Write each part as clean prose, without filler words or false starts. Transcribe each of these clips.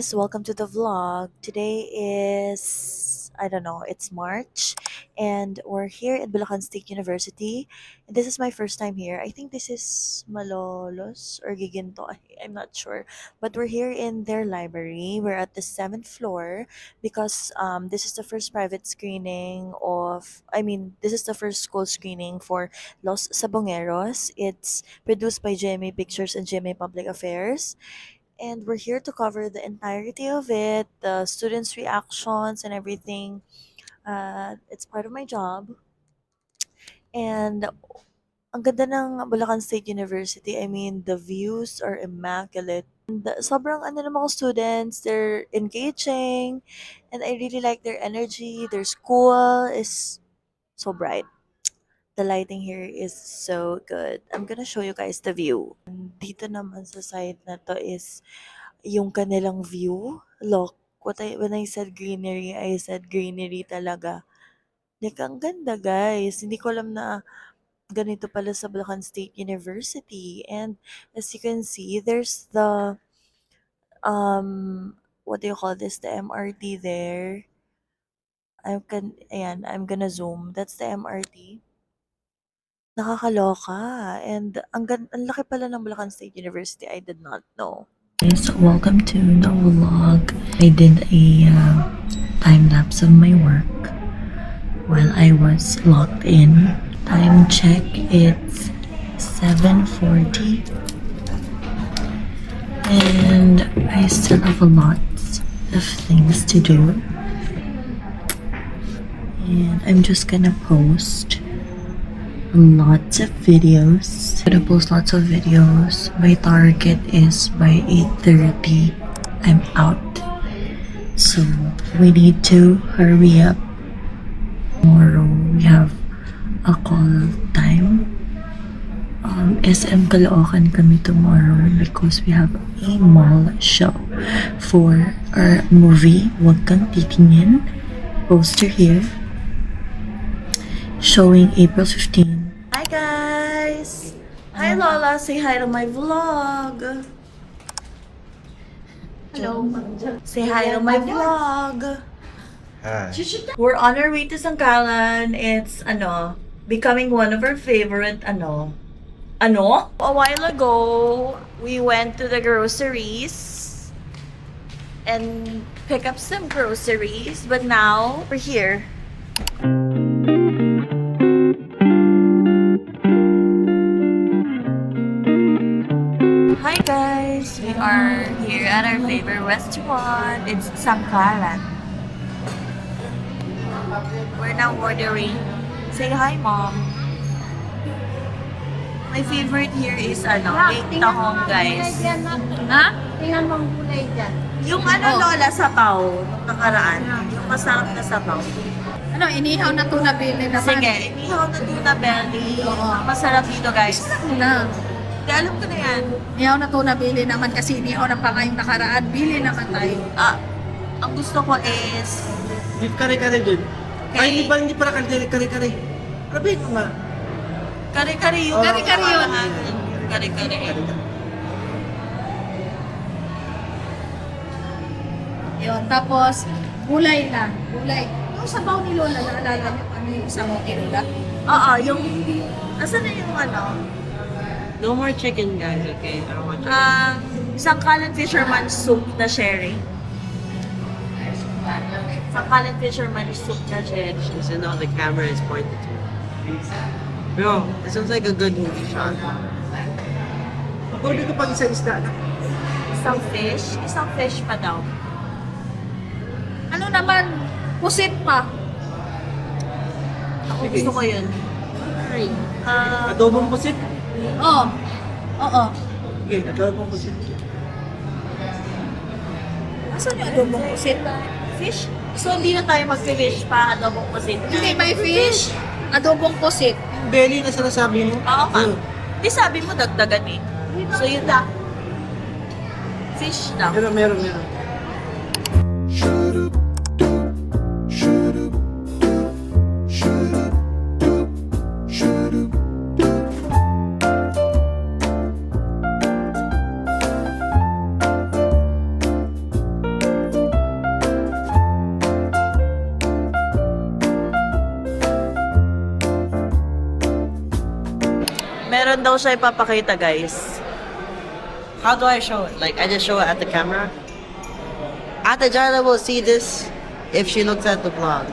guys, welcome to the vlog. Today is, I don't know, it's March and we're here at Bulacan State University. And this is my first time here. I think this is Malolos or Giginto. I'm not sure. But we're here in their library. We're at the 7th floor because this is the first private screening this is the first school screening for Los Sabongeros. It's produced by GMA Pictures and GMA Public Affairs, and we're here to cover the entirety of it, the students' reactions and everything. It's part of my job. And ang ganda ng Bulacan State University. I mean, the views are immaculate. And sobrang ano ng mga students, they're engaging. And I really like their energy. Their school is so bright. The lighting here is so good. I'm gonna show you guys the view. Dito naman sa side na to is yung kanilang view. Look, when I said greenery, I said greenery talaga. Like, ang ganda guys. Hindi ko alam na ganito pala sa Bulacan State University. And as you can see, there's the, what do you call this? The MRT there. I'm gonna zoom. That's the MRT. Nakakaloka. And ang laki pala ng Bulacan State University. I did not know. Guys, welcome to the vlog. I did a time lapse of my work while I was locked in. Time check, it's 7:40 and I still have a lot of things to do, and I'm just gonna post lots of videos. I'm gonna post lots of videos. My target is by 8:30 I'm out, so we need to hurry up. Tomorrow we have a call time. SM Caloocan kami tomorrow because we have a mall show for our movie Wag Kang Titingin. Poster here showing April 15. Hi guys! Hi Lola! Say hi to my vlog! Hello. Say hi to my vlog! Hi. We're on our way to Sangkalan. It's, becoming one of our favorite, A while ago, we went to the groceries and pick up some groceries, but now we're here. Hi guys! We are here at our favorite restaurant. It's Sangkalan. We're now ordering. Say hi, Mom. My favorite here is egg tahong, guys. Ha? Tingnan mo ang gulay dyan. Yung Lola, sabaw. Nung nakaraan. Yung masarap na sabaw. Ano, inihaw na tuna belly naman. Sige, inihaw na tuna belly. Oo. Ang masarap dito, guys. Na. Di, alam ko na yan. Inihaw na tuna belly naman kasi inihaw na pa ngayong nakaraan. Bili naman tayo. Ang gusto ko is... Beef kare-kare dun. Okay. Ay, hindi pala kare-kare. Sabihin mo nga. Kare-kare yun. Kare-kare yun. Kare-kare. Yun, tapos gulay lang. Gulay. Yung sabaw ni Lola, naalala niyo ano yung sabaw ni Lola? Oo, yung... Asan na yung No more chicken, guys, okay? I don't want chicken. isang kalan fisherman soup na sherry. Isang kalan fisherman soup na sherry. So now the camera is pointed to me. Bro, this looks like a good movie shot. Pwede ko pag isang isda na. Isang fish pa daw. Ano naman, pusit pa. Ako gusto ko yun. Adobong pusit. Oo. Oo. Okay, adobong pusit. Asan yung adobong pusit? Fish? So, hindi na tayo mag-fish pa, adobong pusit. Hindi, may fish. Adobong pusit. Belly na sinasabi mo? Oo nga. Di sabi mo dagdagan eh. So, yun na. Fish na. Meron. Meron daw siya ipapakita, guys. How do I show it? Like, I just show it at the camera? Ate Jarla will see this if she looks at the vlog.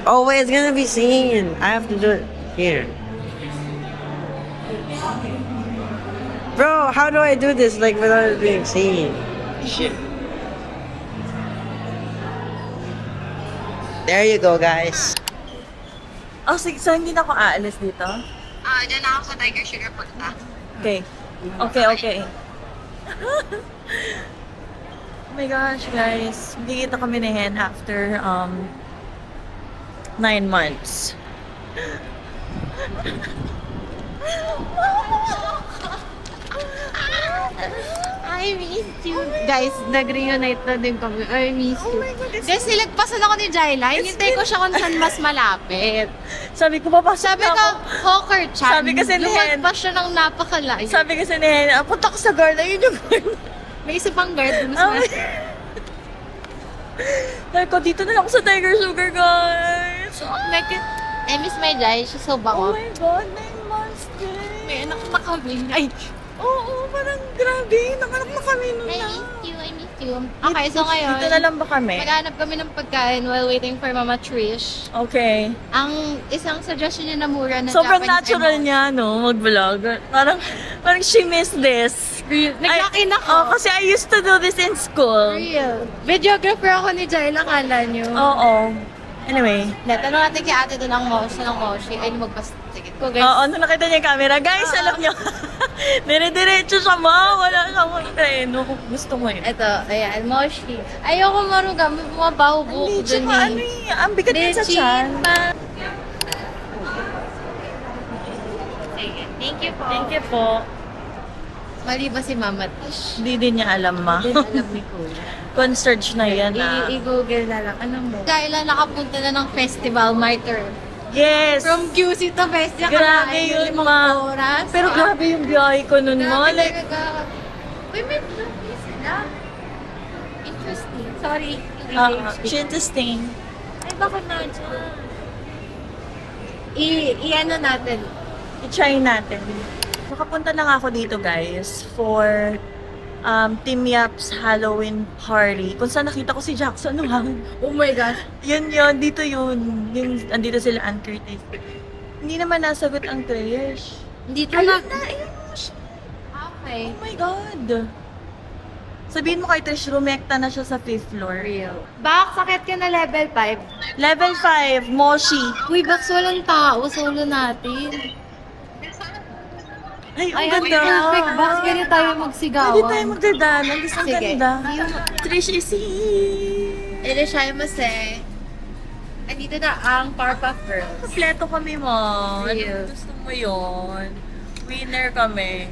Oh, wait, it's gonna be seen. I have to do it here. Bro, how do I do this, like, without it being seen? Shit. There you go, guys. Oh, sige, so hindi na ako aalis dito? Diyan ako sa Tiger Sugar punta. Okay. Okay. Oh my gosh, guys. Hindi kita kami ni Hen after 9 months. I miss you. Guys, nag-reunite na din kami. I miss you. Guys, nilagpasan ako ni Jaila. Hinintay ko siya kung saan mas malapit. Sabi ko, papasok Sabi na ko, ako. Hawker Chan. Sabi kasi ni Hen- Lumagpas siya ng napakalayo. Sabi kasi ni Hen, punta ko sa guard. Ayun yung guard. May isa pang guard. Mas Ay. Sabi ko, dito na lang ako sa Tiger Sugar, guys. Like, I miss my Jai. She's so Oh bango. my God, 9 months din. May anak na kami. Ay, Oo, parang grabe. Nakanak na kami nun na. I miss you. Okay, so ngayon, Dito na lang ba kami? maghanap kami ng pagkain while waiting for Mama Trish. Okay. Ang isang suggestion niya na mura na Sobrang Japanese natural emo. niya, no? Mag-vlog. Parang she missed this. Nag-lock-in ako. Oh, kasi I used to do this in school. Real. Videographer ako ni Jai, nakala nyo. Oo. Anyway. Tanong natin kay ate doon ang Moshi. Ay, magpasigit ko, guys. Oo, nung nakita niya yung camera. Guys, alam niyo. Dire-diretso siya, ma. Wala siyang treno. Gusto mo yun. Ito, ayan, Moshi. Ayoko maruga, may bumabaho buhok Hindi, dun tsaka ano eh. Ang bigat din sa tiyan. Sige, thank you po. Thank you po. Mali ba si Mama Tish? Hindi din niya alam, ma. Hindi alam ni Kuya. Conserge na yan, ah. I-google na lang. Ano mo? Kailan nakapunta na ng festival, Martyr? Yes! From QC to Bestia, Grabe kakain yun, yung ma. 5 oras. Pero grabe yung biyahe ko nun, ma. Grabe Like, talaga. Uy, may vlog sila. Interesting. Sorry. interesting. Ay, bakit na dyan? I-ano natin. I-try natin. Nakapunta lang ako dito, guys, for Team Yap's Halloween party. Kung saan nakita ko si Jackson Wang. Oh my gosh. Yun, dito yun. Andito sila, Ann Curtis. Hindi naman nasagot ang Trish. Hindi Ayun talaga. na, ayun. Okay. Oh my God. Sabihin mo kay Trish, rumekta na siya sa 5th floor. Real. Bak, sakit ka na level 5. Level 5, Moshi. Uy, Baks, walang tao. Solo natin. Ay, Ay, ang ang ganda. perfect. Baks, ganyan tayo magsigawan. Pwede tayo magdadanan. Gusto ang Sige. ganda. Trish is here. Ele siya mase. Andito na ang Powerpuff Girls. Kompleto kami, mo. Real. Gusto mo yun. Winner kami.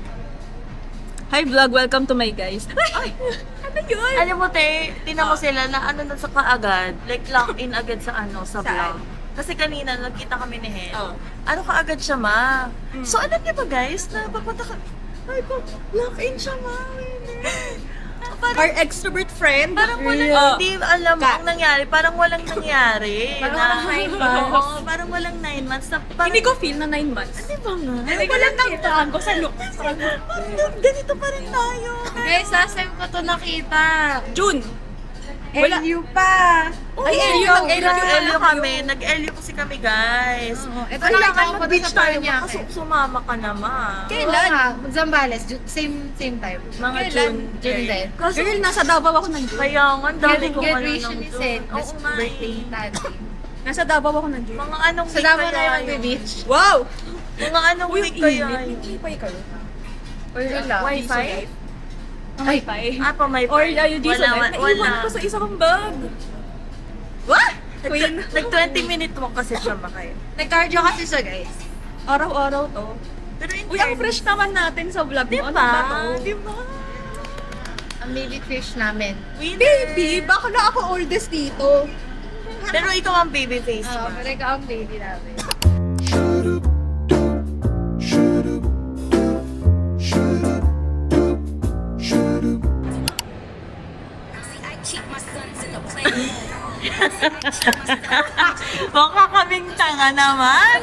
Hi vlog, welcome to my guys. Ay, ano yun? Alam mo, te, tinan mo sila na ano na sa kaagad. Like, lock in agad sa sa vlog. Kasi kanina, nagkita kami ni Hen. Oh. Ano kaagad siya, ma? So, alam niyo ba, guys, na papunta ka... Ay, lock in siya, ma. Our extrovert friend. Parang walang, Oh. hindi alam mo ang nangyari. Parang walang nangyari. Parang na, walang 9 months. Oo, parang walang 9 months. Na, parang, Hindi ko feel na 9 months. Di ba nga? Hindi ko lang nakitaan ko sa look. Parang ganito pa rin tayo. Guys, last time ko to nakita. June. Wala. LU pa. Ay, LU, Nag-LU kami. Nag-LU kasi kami, guys. Oo. Ito Kailangan nakita ko pa mag-beach doon sa tayo. Paranaque. Sumama ka naman. Kailan? Mag-Zambales. Same time. Mga Kailan? June. June din. Kaso, Girl, nasa Davao ako ng June. kaya nga, ang dami ko Graduation ni Sen. Oo nga. Birthday eh. natin. Nasa Davao ako ng June. Mga anong Sa week Davao kaya na yung yun? magbe-beach. Wow! Mga anong Uy, week kaya init. yun? Hindi kayo. Or wala. Wifi? Wi-Fi. Ah, pa may Or yung Jason wala, Live. Naiwan ko sa isang bag. What? Nag 20 minute walk kasi siya ba kayo? Nag-cardio kasi siya, guys. Araw-araw to. Pero in Uy, ang fresh naman natin sa vlog mo. Ano Diba? ba to? Diba? Ang baby fish namin. Baby, baka na ako oldest dito. Pero ikaw ang baby face Oo, mo. pero ikaw ang baby namin. Baka kaming tanga naman.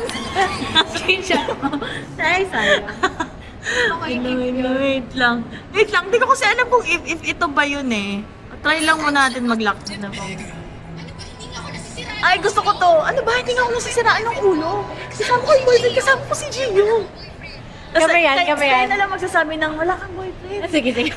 screenshot mo. Try sa'yo. Wait lang. Wait lang, hindi ko kasi alam kung if ito ba yun eh. Try lang muna natin mag-lock na po. Ay, gusto ko to. Ano ba? Hindi nga ako nasisiraan ng ulo. Kasama ko yung boyfriend, kasama ko si Gio. Kami yan, kami yan. Kaya na lang magsasabi ng wala kang boyfriend. Sige, sige.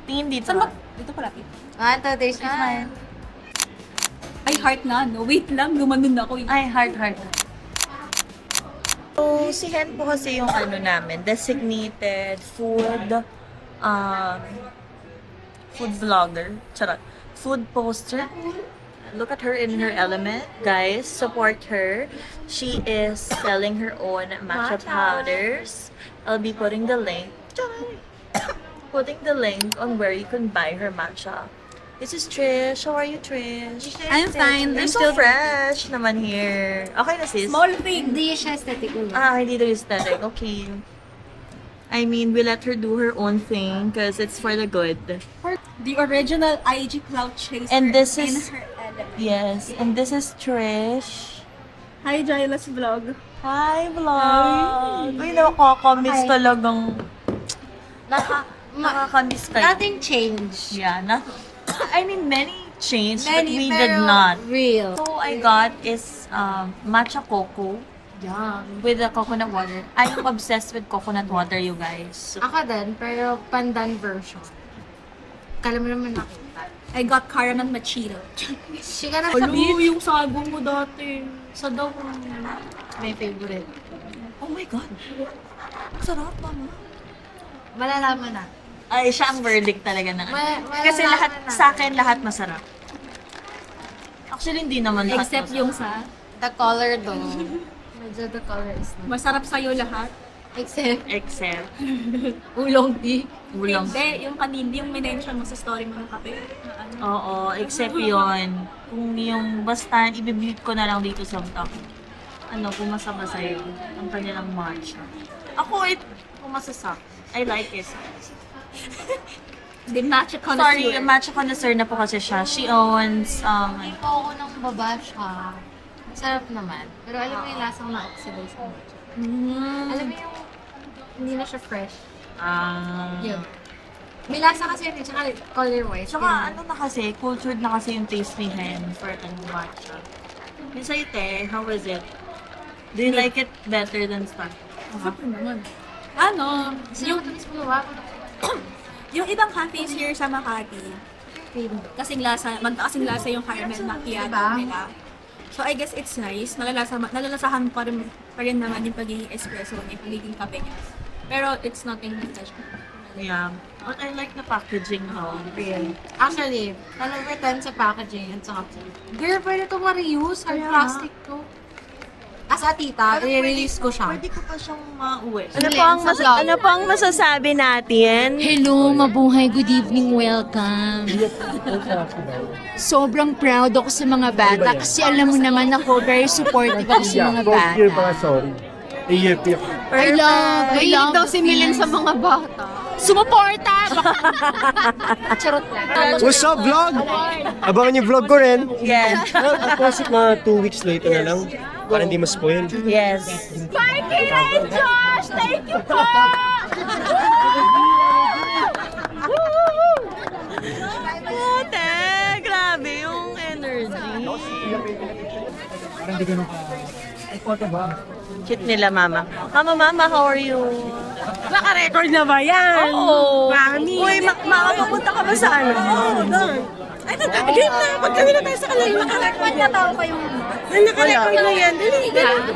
Tingin dito. Saan ba? Dito pala. There's one. Ay, heart na, no? Wait lang, gumanon ako. Ay, heart. So, si Hen po kasi yung ano namin, designated food vlogger. Charot. Food poster. Look at her in her element. Guys, support her. She is selling her own matcha powders. I'll be putting the link on where you can buy her matcha. This is Trish. How are you, Trish? I'm fine. You're I'm so still fresh naman here. Okay na, sis? Small thing. Hindi siya aesthetic ulit. Hindi daw aesthetic. Okay. I mean, we let her do her own thing because it's for the good. The original IG Cloud Chaser. And this in is- her element. Yes. And this is Trish. Hi, Jaila's vlog. Hi, vlog! Uy, nakakamiss talagang... Nakakamiss kayo. Nothing changed. Yeah, I mean, many changed, but Many, we pero did not. real. So, I got is matcha coco Yum. with the coconut water. I'm obsessed with coconut water, you guys. So, Ako din, pero pandan version. Kala mo naman nakita. I got caramel machito. Siya na Hello, yung sago mo dati. Sa daw. may favorite. oh my God. Sarap, mama. Malalaman na. Ay, siya ang verdict talaga na. Kasi malalaman lahat, na. sa akin, lahat masarap. Actually, hindi naman lahat Except masarap. yung sa... The color though. Medyo the color is not. Masarap sa'yo lahat. Except Except, ulong tea. ulang. Hindi, yung kanindi, yung minention mo sa story mo ng kape. Na ano. Oo, except yon. Kung yung basta, ibibigit ko na lang dito sa vlog. Ano, kung masama sa'yo, ang kanilang matcha. Ako, kung masasak. I like it. The matcha Sorry, connoisseur. matcha connoisseur na po kasi siya. She owns, Hindi po ako ng baba siya. Sarap naman. Pero alam mo yung lasang na-oxidize sa matcha. Alam mo yung hindi na siya fresh. Yun. May lasa kasi yun, tsaka color-wise. Tsaka yun. ano na kasi, cultured na kasi yung taste ni Hen for matcha. Yung sa'yo, te, how was it? Do you like it better than Starbucks? Ano, Yung matamis mo nawa. yung ibang cafes here sa Makati, kasing lasa yung caramel macchiato Diba? nila. So I guess it's nice. Nalalasahan pa rin naman yung pagiging espresso niya, yung pagiging kape niya. Pero it's nothing special. Yeah. But I like the packaging though. Real. Actually, number 10 sa packaging at saka girl, pwede ito ma-reuse. Hard plastic to. As a tita, i-release ko siya. Pwede ko pa siyang mauwi. Ano pang masasabi natin? Hello, mabuhay, good evening, welcome. Sobrang proud ako sa mga bata kasi alam mo naman ako, very supportive ako sa mga bata. sorry. EFP. I love daw si Milen sa mga bata. Sumuporta! Charot lang. What's up, vlog? Abangan yung vlog ko rin. Yes. I'll post it mga 2 weeks later na lang. Para hindi ma-spoil. Yes. Josh! Thank you po! Ate, grabe yung energy. Cute nila, mama. Mama, how are you? Naka-record na ba yan? Oo. Mami! Uy, makapunta ka ba sa ano? Ay, game na! Magkami na tayo sa kanila. Naka-record na tao pa yung... Naka-record na yan.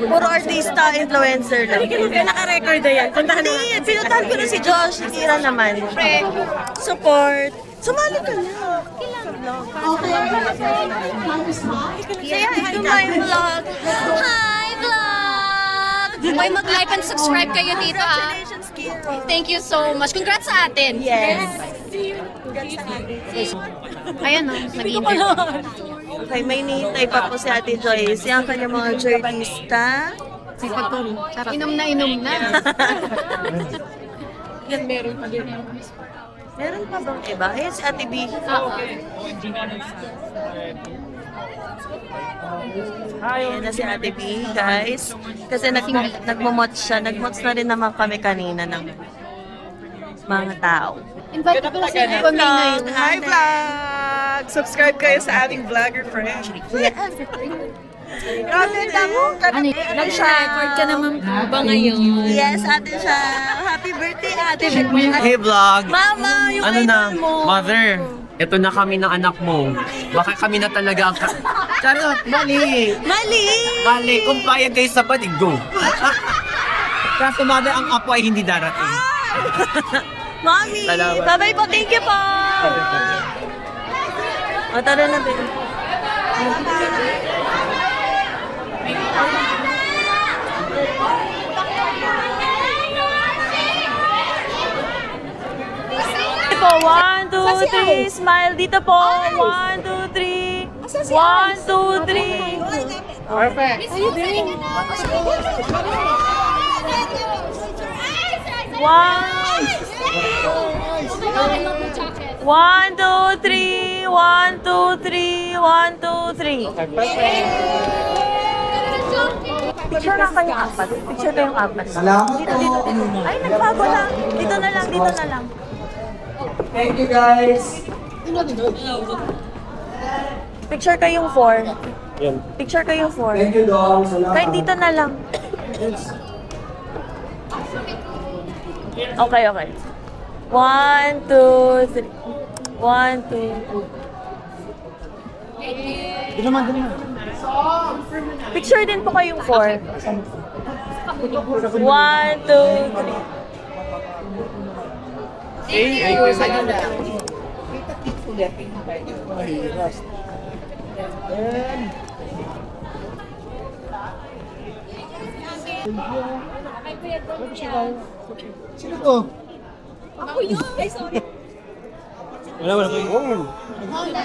Puro artista, influencer lang. Naka-record na yan. Puntahan na. Hindi, pinuntahan ko na si Josh. Tira naman. Support. Sumali ka na. Say hi to my vlog. Hi, vlog! May mag-like and subscribe kayo dito, ah. Congratulations, Kiro. Thank you so much. Congrats sa atin. Yes. Ayan, oh, nag-iintay. Okay, may nihintay pa po si Ate Joyce. Yung kanyang mga journalista. Inom na. Meron pa bang iba? Ayun si Ate B. Ayan na si Ate B, guys. Kasi nagmo-mots siya. Nag-mots na rin naman kami kanina ng mga tao. Invite ko na sa ko ngayon. Hi vlog! Subscribe kayo sa aming vlogger friend. Grabe mo! Ano yun? Nag-record ka naman po ba ngayon? Yes, ate siya. Happy birthday, ate. Hey vlog! Mama, yung Ano na? idol mo. Mother, ito na kami ng anak mo. Baka kami na talaga ang... Charot! Mali! Mali! Mali! Kung payag kayo sa banig, go! Kaso mother, ang apo ay hindi darating. Mami! Salamat. Bye-bye po. Thank you po! O, tara na, babe. Dito po, 1, 2, 3, smile dito po. 1, 2, 3. 1, 2, 3. Perfect! One, two, three. 1, 2, 3. 1, 2, 3. Picture lang kayo apat. Picture kayong apat. Dito, dito. Ay, nagbago lang. Dito na lang, dito na lang. Thank you guys! Picture kayong 4. Yan. Picture kayong 4. Thank you, Dong. Salamat. Kahit dito na lang. Okay, okay. 1, 2, 3. 1, 2. Picture din po kayong 4. 1, 2, 3. Sino to? Wala.